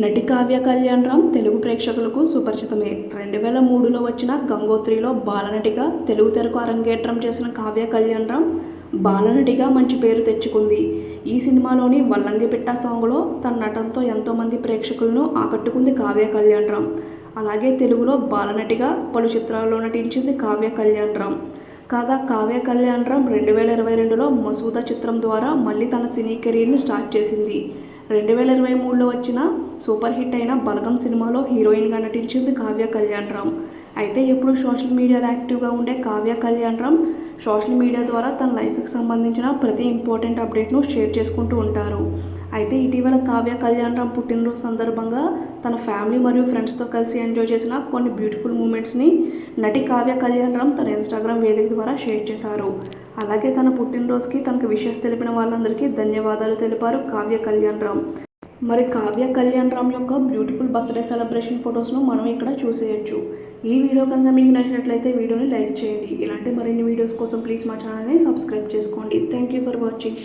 నటి కావ్య కళ్యాణరామ్ తెలుగు ప్రేక్షకులకు సుపరిచితమే. 2003లో వచ్చిన గంగోత్రిలో బాలనటిగా తెలుగు తెరకు అరంగేట్రం చేసిన కావ్య కళ్యాణరామ్ బాలనటిగా మంచి పేరు తెచ్చుకుంది. ఈ సినిమాలోని వల్లంగిపిట్ట సాంగ్లో తన నటనతో ఎంతోమంది ప్రేక్షకులను ఆకట్టుకుంది కావ్య కళ్యాణరామ్. అలాగే తెలుగులో బాలనటిగా పలు చిత్రాల్లో నటించింది కావ్య కళ్యాణరామ్. కాగా కావ్య కళ్యాణరామ్ 2022లో మసూదా చిత్రం ద్వారా మళ్ళీ తన సినీ కెరీర్ని స్టార్ట్ చేసింది. 2023లో వచ్చిన సూపర్ హిట్ అయిన బలగం సినిమాలో హీరోయిన్గా నటించింది కావ్య కళ్యాణరామ్. అయితే ఎప్పుడు సోషల్ మీడియాలో యాక్టివ్గా ఉండే కావ్య కళ్యాణరామ్ సోషల్ మీడియా ద్వారా తన లైఫ్కి సంబంధించిన ప్రతి ఇంపార్టెంట్ అప్డేట్ను షేర్ చేసుకుంటూ ఉంటారు. అయితే ఇటీవల కావ్య కళ్యాణరామ్ పుట్టినరోజు సందర్భంగా తన ఫ్యామిలీ మరియు ఫ్రెండ్స్తో కలిసి ఎంజాయ్ చేసిన కొన్ని బ్యూటిఫుల్ మూమెంట్స్ని నటి కావ్య కళ్యాణరామ్ తన ఇన్స్టాగ్రామ్ వేదిక ద్వారా షేర్ చేశారు. అలాగే తన పుట్టినరోజుకి తనకు విషెస్ తెలిపిన వాళ్ళందరికీ ధన్యవాదాలు తెలిపారు కావ్య కళ్యాణరామ్. మరి కావ్య కళ్యాణరామ్ యొక్క బ్యూటిఫుల్ బర్త్డే సెలబ్రేషన్ ఫొటోస్ను మనం ఇక్కడ చూసేయచ్చు. ఈ వీడియో కనుక మీకు నచ్చినట్లయితే వీడియోని లైక్ చేయండి. ఇలాంటి మరిన్ని వీడియోస్ కోసం ప్లీజ్ మా ఛానల్ని సబ్స్క్రైబ్ చేసుకోండి. Thank you for watching.